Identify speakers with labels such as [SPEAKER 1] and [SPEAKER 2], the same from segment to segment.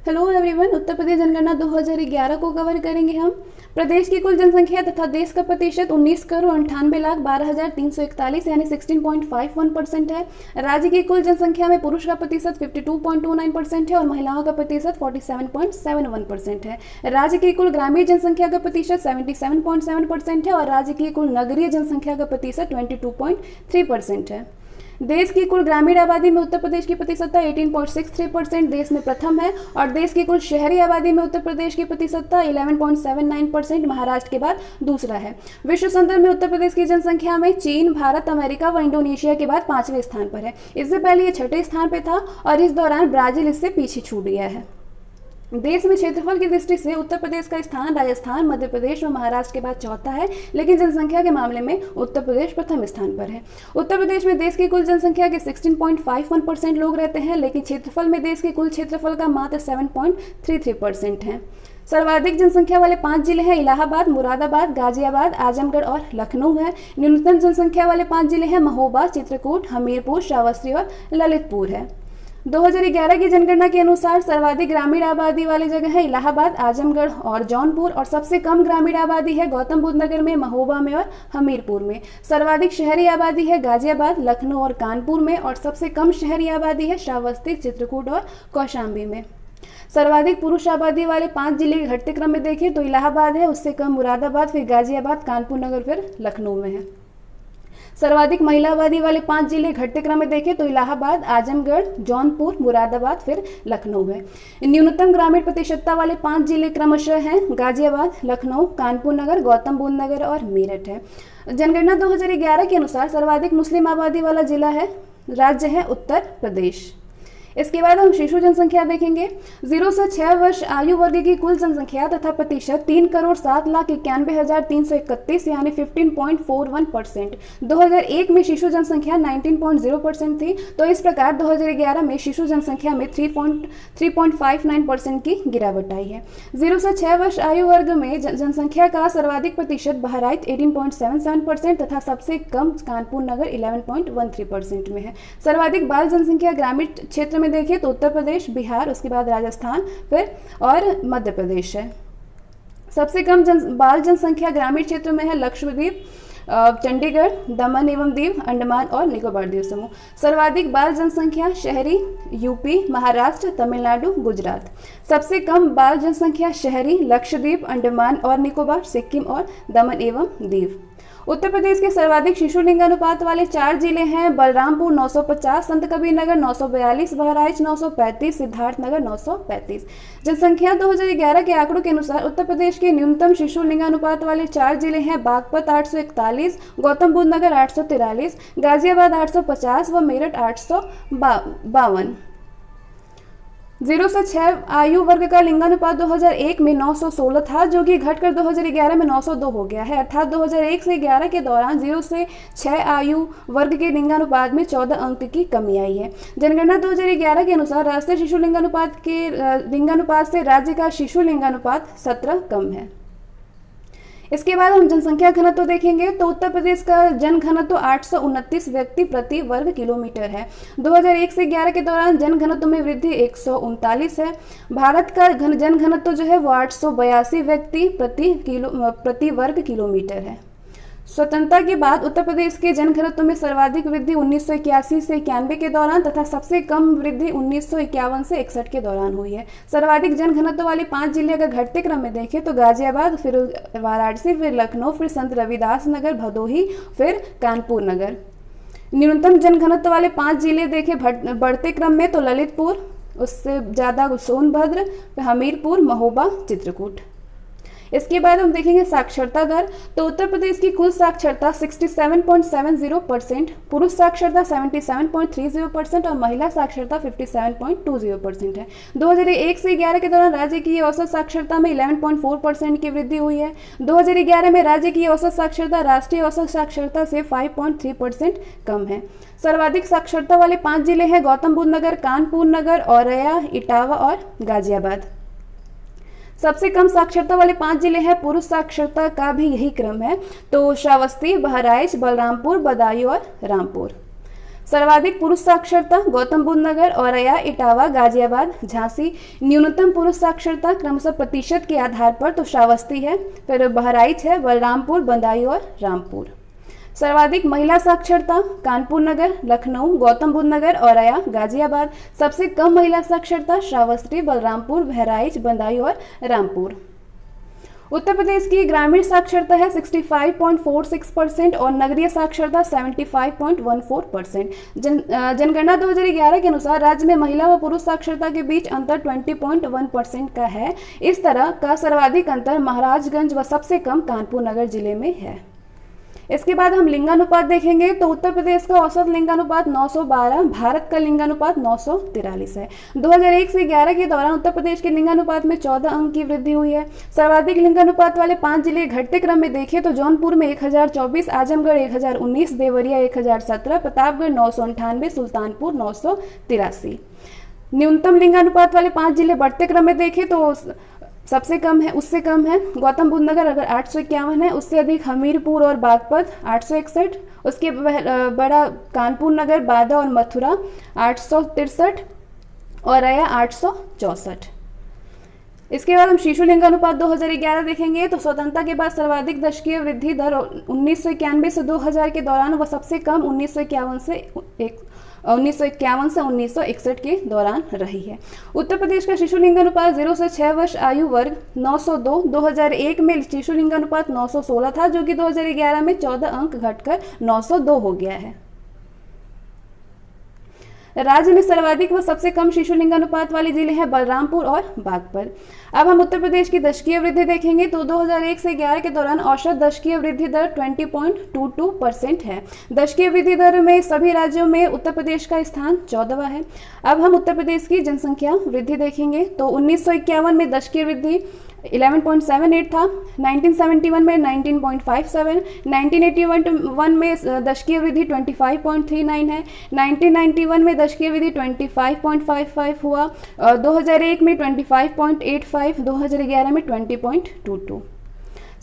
[SPEAKER 1] Hello everyone, Uttar Pradesh जनगणना 2011 को cover करेंगे हम। प्रदेश की कुल जनसंख्या तथा देश का प्रतिशत 19,98,12,341 यानी 16.51% है। राज्य की कुल जनसंख्या में पुरुष का प्रतिशत 52.29% है और महिलाओं का प्रतिशत 47.71% है। राज्य की कुल ग्रामीण जनसंख्या का प्रतिशत 77.7% है और राज्य की कुल नगरीय जनसंख्या का प्रतिशत 22.3% है। देश की कुल ग्रामीण आबादी में उत्तर प्रदेश की प्रतिशतता 18.63% देश में प्रथम है और देश की कुल शहरी आबादी में उत्तर प्रदेश की प्रतिशतता 11.79% महाराष्ट्र के बाद दूसरा है। विश्व संदर्भ में उत्तर प्रदेश की जनसंख्या में चीन, भारत, अमेरिका व इंडोनेशिया के बाद 5वें स्थान पर है। इससे पहले ये 6ठे स्थान पर था और इस दौरान ब्राजील इससे पीछे छूट गया है। देश में क्षेत्रफल की दृष्टि से उत्तर प्रदेश का स्थान राजस्थान, मध्य प्रदेश और महाराष्ट्र के बाद चौथा है, लेकिन जनसंख्या के मामले में उत्तर प्रदेश प्रथम स्थान पर है। उत्तर प्रदेश में देश की कुल जनसंख्या के 16.51% लोग रहते हैं, लेकिन क्षेत्रफल में देश के कुल क्षेत्रफल का मात्र 7.33% है। सर्वाधिक जनसंख्या वाले 5 जिले हैं इलाहाबाद, मुरादाबाद, गाजियाबाद, आजमगढ़ और लखनऊ है। न्यूनतम जनसंख्या वाले 5 जिले हैं महोबा, चित्रकूट, हमीरपुर, श्रावस्ती और ललितपुर है। 2011 की जनगणना के अनुसार सर्वाधिक ग्रामीण आबादी वाली जगह है इलाहाबाद, आजमगढ़ और जौनपुर और सबसे कम ग्रामीण आबादी है गौतम बुद्ध नगर में, महोबा में और हमीरपुर में। सर्वाधिक शहरी आबादी है गाजियाबाद, लखनऊ और कानपुर में और सबसे कम शहरी आबादी है श्रावस्ती, चित्रकूट और कौशाम्बी में। सर्वाधिक पुरुष आबादी वाले 5 जिले के घटते क्रम में देखें तो इलाहाबाद है, उससे कम मुरादाबाद, फिर गाजियाबाद, कानपुर नगर, फिर लखनऊ में है। सर्वाधिक महिला आबादी वाले 5 जिले घटते क्रम में देखें तो इलाहाबाद, आजमगढ़, जौनपुर, मुरादाबाद, फिर लखनऊ है। न्यूनतम ग्रामीण प्रतिशतता वाले 5 जिले क्रमशः हैं गाजियाबाद, लखनऊ, कानपुर नगर, गौतम बुद्ध नगर और मेरठ है। जनगणना 2011 के अनुसार सर्वाधिक मुस्लिम आबादी वाला जिला है राज्य है उत्तर प्रदेश। इसके बाद हम शिशु जनसंख्या देखेंगे। 0 से 6 वर्ष आयु वर्ग की कुल जनसंख्या तथा प्रतिशत 3,07,91,331 यानी 15.41%। 2001 में शिशु जनसंख्या 19.0% थी, तो इस प्रकार 2011 में शिशु जनसंख्या में 3.59% की गिरावट आई है। 0 से 6 वर्ष आयु वर्ग में जनसंख्या का सर्वाधिक प्रतिशत बहराइच 18.77% तथा सबसे कम कानपुर नगर 11.13% में है। सर्वाधिक बाल जनसंख्या ग्रामीण क्षेत्र में देखिए तो उत्तर प्रदेश, बिहार, उसके बाद राजस्थान, फिर और मध्य प्रदेश है। सबसे कम बाल जनसंख्या ग्रामीण क्षेत्र में है लक्षद्वीप, चंडीगढ़, दमन एवं दीव, अंडमान और निकोबार द्वीप समूह। सर्वाधिक बाल जनसंख्या शहरी यूपी, महाराष्ट्र, तमिलनाडु, गुजरात। सबसे कम बाल जनसंख्या शहरी लक्षद्वीप, अंडमान और निकोबार, सिक्किम और दमन एवं दीव। उत्तर प्रदेश के सर्वाधिक शिशु लिंगानुपात वाले 4 जिले हैं बलरामपुर 950, संत कबीर नगर 942, बहराइच 935, सिद्धार्थनगर 935। जनसंख्या 2011 के आंकड़ों के अनुसार उत्तर प्रदेश के न्यूनतम शिशु लिंगानुपात वाले 4 जिले हैं बागपत 841, गौतम बुद्ध नगर 843, गाजियाबाद 850 व मेरठ 852। 0 से 6 आयु वर्ग का लिंगानुपात 2001 में 916 था, जो कि घटकर 2011 में 902 हो गया है। अर्थात 2001 से 11 के दौरान 0 से 6 आयु वर्ग के लिंगानुपात में 14 अंक की कमी आई है। जनगणना 2011 के अनुसार राष्ट्रीय शिशु लिंगानुपात से राज्य का शिशु लिंगानुपात 17 कम है। इसके बाद हम जनसंख्या घनत्व देखेंगे तो उत्तर प्रदेश का जन घनत्व 829 व्यक्ति प्रति वर्ग किलोमीटर है। 2001 से 11 के दौरान जन घनत्व में वृद्धि 139 है। भारत का जन घनत्व जो है वो 882 व्यक्ति प्रति वर्ग किलोमीटर है। स्वतंत्रता के बाद उत्तर प्रदेश के जन घनत्व में सर्वाधिक वृद्धि 1981 से 91 के दौरान तथा सबसे कम वृद्धि 1951 से 61 के दौरान हुई है। सर्वाधिक जन घनत्व वाले 5 जिले अगर घटते क्रम में देखें तो गाजियाबाद, फिर वाराणसी, फिर लखनऊ, फिर संत रविदास नगर, भदोही, फिर कानपुर नगर। न्यूनतम जन घनत्व वाले 5 जिले देखें बढ़ते क्रम में तो ललितपुर, उससे ज़्यादा सोनभद्र, हमीरपुर, महोबा, चित्रकूट। इसके बाद हम देखेंगे साक्षरता दर। तो उत्तर प्रदेश की कुल साक्षरता 67.70%, पुरुष साक्षरता 77.30% और महिला साक्षरता 57.20% है। 2001 से 11 के दौरान राज्य की औसत साक्षरता में 11.4% की वृद्धि हुई है। 2011 में राज्य की औसत साक्षरता राष्ट्रीय औसत साक्षरता से 5.3% कम है। सर्वाधिक साक्षरता वाले 5 जिले हैं गौतम बुद्ध नगर, कानपुर नगर, औरैया, इटावा और गाजियाबाद। सबसे कम साक्षरता वाले 5 जिले हैं, पुरुष साक्षरता का भी यही क्रम है, तो श्रावस्ती, बहराइच, बलरामपुर, बदायूं और रामपुर। सर्वाधिक पुरुष साक्षरता गौतम बुद्ध नगर, औरैया, इटावा, गाजियाबाद, झांसी। न्यूनतम पुरुष साक्षरता क्रमशः प्रतिशत के आधार पर तो श्रावस्ती है, फिर बहराइच है, बलरामपुर, बदायूं और रामपुर। सर्वाधिक महिला साक्षरता कानपुर नगर, लखनऊ, गौतम बुद्ध नगर, औरैया, गाजियाबाद। सबसे कम महिला साक्षरता श्रावस्ती, बलरामपुर, बहराइच, बदायूं और रामपुर। उत्तर प्रदेश की ग्रामीण साक्षरता है 65.46% और नगरीय साक्षरता 75.14%। जनगणना 2011 के अनुसार राज्य में महिला व पुरुष साक्षरता के बीच अंतर 20.1% का है। इस तरह का सर्वाधिक अंतर महाराजगंज व सबसे कम कानपुर नगर जिले में है। इसके बाद हम लिंगानुपात देखेंगे तो उत्तर प्रदेश का औसत लिंगानुपात 912, भारत का लिंगानुपात 943 है। 2001 से 11 के दौरान उत्तर प्रदेश के लिंगानुपात में 14 अंक की वृद्धि हुई है। सर्वाधिक लिंगानुपात वाले 5 जिले घटते क्रम में देखें तो जौनपुर में 1024, आजमगढ़ 1019, देवरिया 1017, प्रतापगढ़ 998, सुल्तानपुर 983। न्यूनतम लिंगानुपात वाले 5 जिले बढ़ते क्रम में देखें तो सबसे कम है, उससे कम है गौतम बुद्ध नगर अगर 851 है, उससे अधिक हमीरपुर और बागपत 861, उसके बड़ा कानपुर नगर, बादा और मथुरा 863, औरैया 864। इसके बाद हम शिशु लिंगानुपात 2011 देखेंगे तो स्वतंत्रता के बाद सर्वाधिक दशकीय वृद्धि दर 1991 से 2000 के दौरान व सबसे कम 1951 से 1961 के दौरान रही है। उत्तर प्रदेश का शिशु लिंगानुपात 0 से 6 वर्ष आयु वर्ग 902, 2001 में शिशु लिंगानुपात 916 था जो कि 2011 में 14 अंक घटकर 902 हो गया है। राज्य में सर्वाधिक व सबसे कम शिशु लिंगानुपात वाले जिले हैं बलरामपुर और बागपत। अब हम उत्तर प्रदेश की दशकीय वृद्धि देखेंगे तो 2001 से 11 के दौरान औसत दशकीय वृद्धि दर 20.22% है। दशकीय वृद्धि दर में सभी राज्यों में उत्तर प्रदेश का स्थान 14वां है। अब हम उत्तर प्रदेश की जनसंख्या वृद्धि देखेंगे तो 1951 में दशकीय वृद्धि 11.78 था, 1971 में 19.57, 1981 में दशकीय वृद्धि 25.39 है, 1991 में दशकीय वृद्धि 25.55 हुआ, 2001 में 25.85, 2011 में 20.22।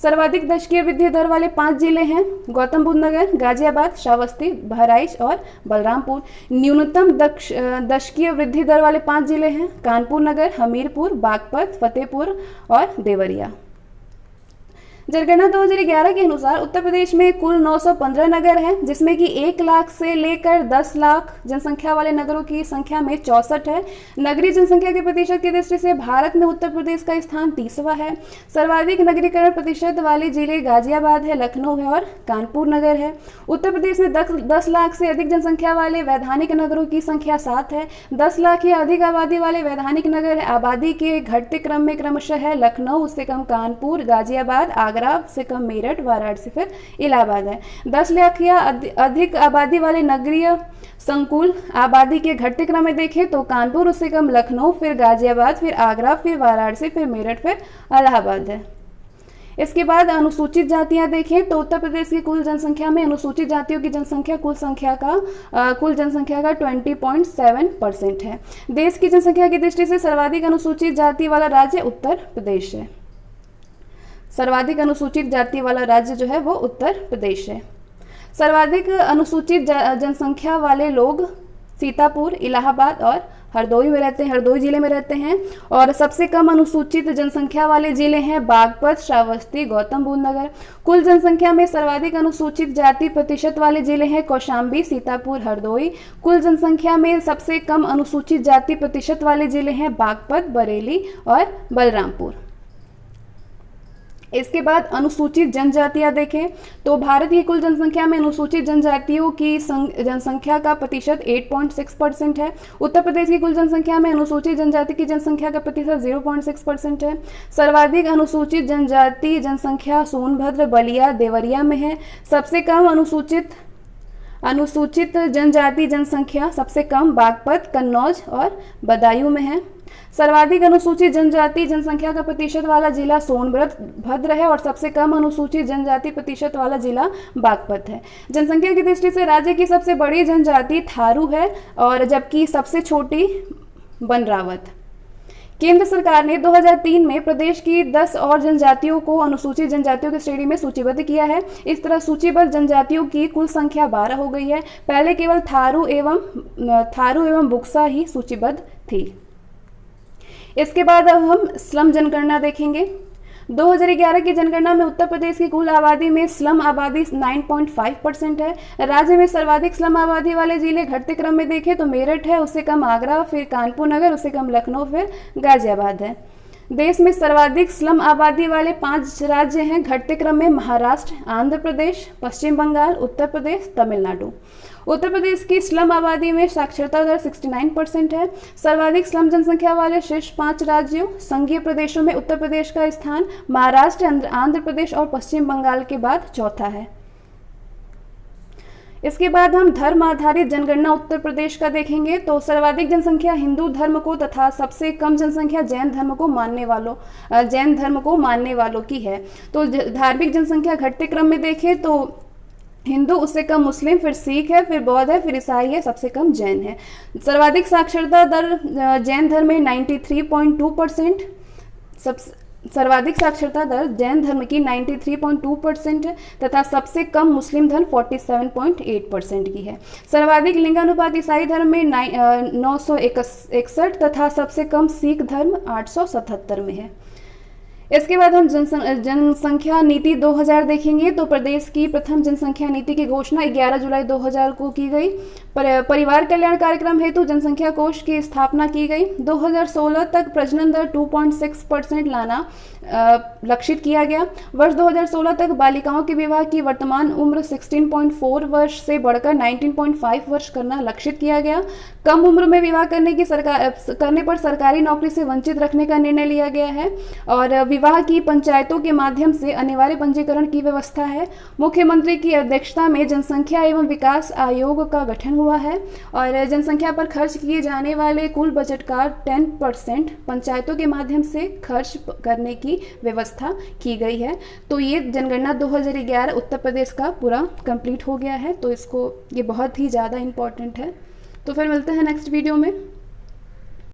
[SPEAKER 1] सर्वाधिक दशकीय वृद्धि दर वाले 5 जिले हैं गौतम बुद्ध नगर, गाजियाबाद, श्रावस्ती, बहराइच और बलरामपुर। न्यूनतम दशकीय वृद्धि दर वाले 5 जिले हैं कानपुर नगर, हमीरपुर, बागपत, फतेहपुर और देवरिया। जनगणना 2011 के अनुसार उत्तर प्रदेश में कुल 915 नगर हैं जिसमें कि 1 लाख से लेकर 10 लाख जनसंख्या वाले नगरों की संख्या में 64 है। नगरीय जनसंख्या के प्रतिशत की दृष्टि से भारत में उत्तर प्रदेश का स्थान 30वां है। सर्वाधिक नगरीकरण प्रतिशत वाले जिले गाजियाबाद है, लखनऊ है और कानपुर नगर है। उत्तर प्रदेश में 10 लाख से अधिक जनसंख्या वाले वैधानिक नगरों की संख्या 7 है। 10 लाख या अधिक आबादी वाले वैधानिक नगर आबादी के घटते क्रम में क्रमशः है लखनऊ, उससे कम कानपुर, गाजियाबाद, आगरा से कम मेरठ, वाराणसी, फिर इलाहाबाद है। 10 लाख या अधिक आबादी वाले नगरीय संकुल आबादी के घटते क्रम में देखें तो कानपुर, उससे कम लखनऊ, फिर गाजियाबाद, फिर आगरा, फिर वाराणसी, फिर मेरठ, फिर इलाहाबाद है। इसके बाद अनुसूचित जातियां देखें तो उत्तर प्रदेश की कुल जनसंख्या में अनुसूचित जातियों की जनसंख्या कुल जनसंख्या का 20.7% है। देश की जनसंख्या की दृष्टि से सर्वाधिक अनुसूचित जाति वाला राज्य उत्तर प्रदेश है। सर्वाधिक अनुसूचित जाति वाला राज्य जो है वो उत्तर प्रदेश है। सर्वाधिक अनुसूचित जनसंख्या वाले लोग सीतापुर, इलाहाबाद और हरदोई में रहते हैं, हरदोई जिले में रहते हैं। और सबसे कम अनुसूचित जनसंख्या वाले जिले हैं बागपत, श्रावस्ती, गौतम बुद्ध नगर। कुल जनसंख्या में सर्वाधिक अनुसूचित जाति प्रतिशत वाले जिले हैं कौशाम्बी, सीतापुर, हरदोई। कुल जनसंख्या में सबसे कम अनुसूचित जाति प्रतिशत वाले जिले हैं बागपत, बरेली और बलरामपुर। इसके बाद अनुसूचित जनजातियां देखें तो भारत की कुल जनसंख्या में अनुसूचित जनजातियों की जनसंख्या का प्रतिशत 8.6% है। उत्तर प्रदेश की कुल जनसंख्या में अनुसूचित जनजाति की जनसंख्या का प्रतिशत 0.6% है। सर्वाधिक अनुसूचित जनजाति जनसंख्या सोनभद्र, बलिया, देवरिया में है। सबसे कम अनुसूचित जनजाति जनसंख्या सबसे कम बागपत, कन्नौज और बदायूं में है। सर्वाधिक अनुसूचित जनजाति जनसंख्या का प्रतिशत वाला जिला सोनभद्र है और सबसे कम अनुसूचित जनजाति प्रतिशत वाला जिला बागपत है। जनसंख्या की दृष्टि से राज्य की सबसे बड़ी जनजाति थारू है और जबकि सबसे छोटी बनरावत। केंद्र सरकार ने 2003 में प्रदेश की 10 और जनजातियों को अनुसूचित जनजातियों की श्रेणी में सूचीबद्ध किया है। इस तरह सूचीबद्ध जनजातियों की कुल संख्या 12 हो गई है। पहले केवल थारू एवं बुक्सा ही सूचीबद्ध थी। इसके बाद अब हम स्लम जनगणना देखेंगे। 2011 की जनगणना में उत्तर प्रदेश की कुल आबादी में स्लम आबादी 9.5% है। राज्य में सर्वाधिक स्लम आबादी वाले जिले घटते क्रम में देखें तो मेरठ है, उससे कम आगरा, फिर कानपुर नगर, उससे कम लखनऊ, फिर गाजियाबाद है। देश में सर्वाधिक स्लम आबादी वाले 5 राज्य हैं घटते क्रम में महाराष्ट्र, आंध्र प्रदेश, पश्चिम बंगाल, उत्तर प्रदेश, तमिलनाडु। उत्तर प्रदेश की स्लम आबादी में साक्षरता दर 69% है। सर्वाधिक स्लम जनसंख्या वाले शीर्ष 5 राज्यों संघीय प्रदेशों में उत्तर प्रदेश का स्थान महाराष्ट्र, आंध्र प्रदेश और पश्चिम बंगाल के बाद चौथा है। इसके बाद हम धर्म आधारित जनगणना उत्तर प्रदेश का देखेंगे। तो सर्वाधिक जनसंख्या हिंदू धर्म को तथा सबसे कम जनसंख्या जैन धर्म को मानने वालों की है। तो धार्मिक जनसंख्या घटते क्रम में देखें तो हिंदू, उससे कम मुस्लिम, फिर सिख है, फिर बौद्ध है, फिर ईसाई है, सबसे कम जैन है। सर्वाधिक साक्षरता दर जैन धर्म में 93.2%, सर्वाधिक साक्षरता दर जैन धर्म की 93.2% है तथा सबसे कम मुस्लिम धर्म 47.8% की है। सर्वाधिक लिंगानुपात ईसाई धर्म में 961 तथा सबसे कम सिख धर्म 877 में है। इसके बाद हम जनसंख्या नीति 2000 देखेंगे। तो प्रदेश की प्रथम जनसंख्या नीति की घोषणा 11 जुलाई 2000 को की गई। परिवार कल्याण कार्यक्रम हेतु जनसंख्या कोष की स्थापना की गई। 2016 तक प्रजनन दर 2.6% लाना लक्षित किया गया। वर्ष 2016 तक बालिकाओं के विवाह की वर्तमान उम्र 16.4 वर्ष से बढ़कर 19.5 वर्ष करना लक्षित किया गया। कम उम्र में विवाह करने पर सरकारी नौकरी से वंचित रखने का निर्णय लिया गया है और विवाह की पंचायतों के माध्यम से अनिवार्य पंजीकरण की व्यवस्था है। मुख्यमंत्री की अध्यक्षता में जनसंख्या एवं विकास आयोग का गठन हुआ है और जनसंख्या पर खर्च किए जाने वाले कुल बजट का 10% पंचायतों के माध्यम से खर्च करने की व्यवस्था की गई है। तो ये जनगणना 2011 उत्तर प्रदेश का पूरा कंप्लीट हो गया है। तो ये बहुत ही ज़्यादा इम्पोर्टेंट है। तो फिर मिलते हैं नेक्स्ट वीडियो में।